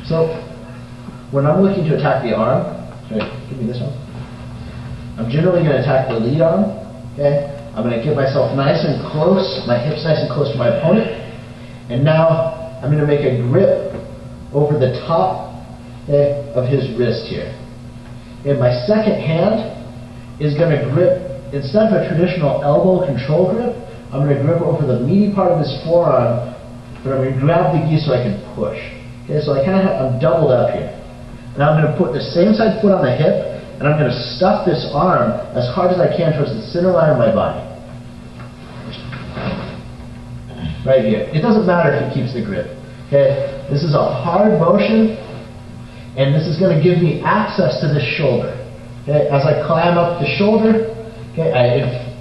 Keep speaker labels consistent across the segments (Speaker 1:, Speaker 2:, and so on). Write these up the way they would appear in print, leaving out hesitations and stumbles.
Speaker 1: So when I'm looking to attack the arm, give me this one. I'm generally going to attack the lead arm. Okay, I'm going to get myself nice and close, my hips nice and close to my opponent, and now I'm going to make a grip over the top of his wrist here. And my second hand is going to grip, instead of a traditional elbow control grip, I'm going to grip over the meaty part of his forearm, but I'm going to grab the gi so I can push. Okay, so I'm doubled up here. Now I'm going to put the same side foot on the hip, and I'm going to stuff this arm as hard as I can towards the center line of my body. Right here. It doesn't matter if it keeps the grip. Okay, this is a hard motion, and this is going to give me access to this shoulder. Okay, as I climb up the shoulder, okay,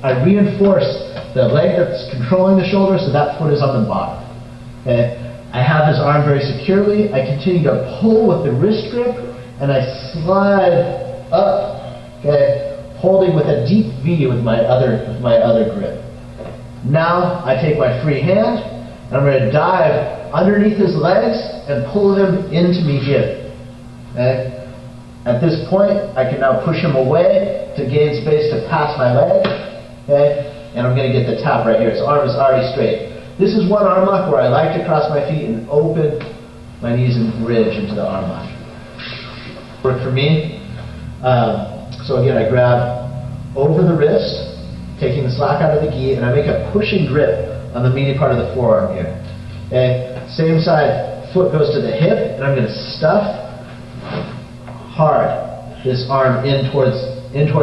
Speaker 1: I reinforce the leg that's controlling the shoulder, so that foot is on the bottom. Okay, I have his arm very securely. I continue to pull with the wrist grip, and I slide up, okay, holding with a deep V with my other grip. Now I take my free hand, and I'm going to dive underneath his legs and pull him into me here. Okay? At this point, I can now push him away to gain space to pass my leg, okay? And I'm going to get the tap right here. His arm is already straight. This is one arm lock where I like to cross my feet and open my knees and bridge into the arm lock. Work for me. So again, I grab over the wrist, taking the slack out of the gi, and I make a pushing grip on the meaty part of the forearm here. Okay? Same side, foot goes to the hip, and I'm going to stuff hard this arm in towards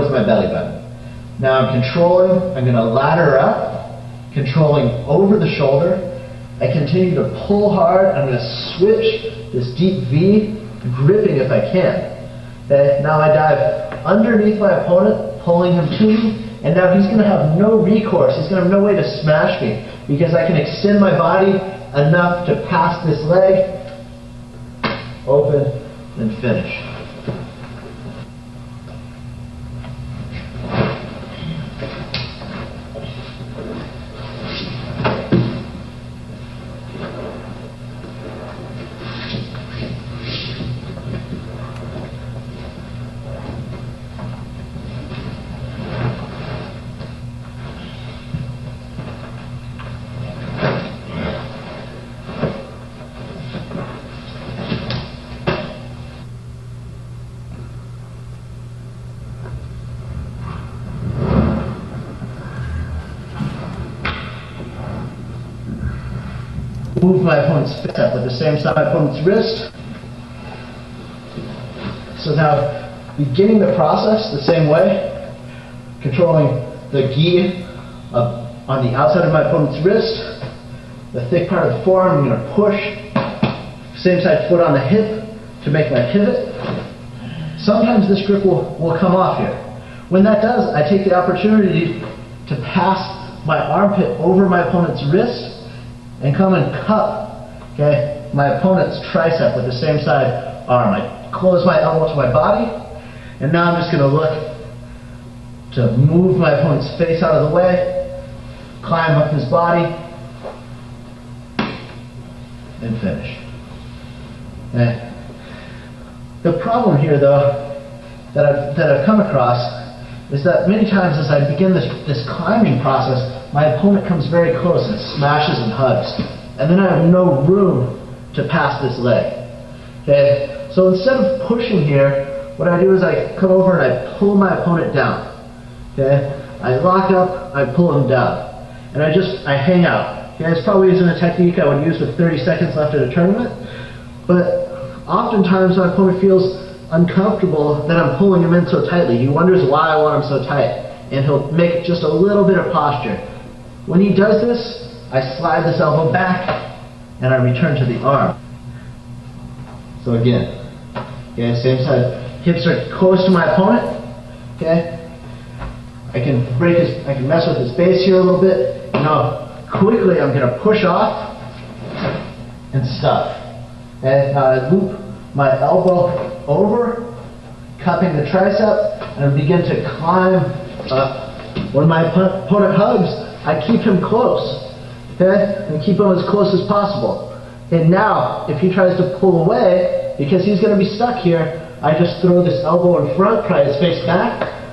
Speaker 1: my belly button. Now I'm controlling, I'm going to ladder up, controlling over the shoulder. I continue to pull hard. I'm going to switch this deep V, gripping if I can. Okay? Now I dive underneath my opponent, pulling him to me, and now he's going to have no recourse. He's going to have no way to smash me because I can extend my body enough to pass this leg, open, and finish. Move my opponent's fist up with the same side of my opponent's wrist. So now, beginning the process the same way, controlling the gi on the outside of my opponent's wrist, the thick part of the forearm, I'm going to push, same side foot on the hip to make my pivot. Sometimes this grip will come off here. When that does, I take the opportunity to pass my armpit over my opponent's wrist and come and cup, okay, my opponent's tricep with the same side arm. I close my elbow to my body, and now I'm just going to look to move my opponent's face out of the way, climb up his body, and finish. Okay. The problem here, though, that I've come across is that many times as I begin this climbing process, my opponent comes very close and smashes and hugs. And then I have no room to pass this leg. Okay? So instead of pushing here, what I do is I come over and I pull my opponent down. Okay? I lock up, I pull him down. And I hang out. Okay? This probably isn't a technique I would use with 30 seconds left at a tournament. But oftentimes my opponent feels uncomfortable that I'm pulling him in so tightly. He wonders why I want him so tight. And he'll make just a little bit of posture. When he does this, I slide this elbow back and I return to the arm. So again, okay, same side, hips are close to my opponent. Okay, I can mess with his base here a little bit. Now, quickly I'm going to push off and stuff. And I loop my elbow over, cupping the tricep, and I begin to climb up. When my opponent hugs, I keep him close, okay? And keep him as close as possible. And now, if he tries to pull away, Because he's going to be stuck here, I just throw this elbow in front, pry his face back,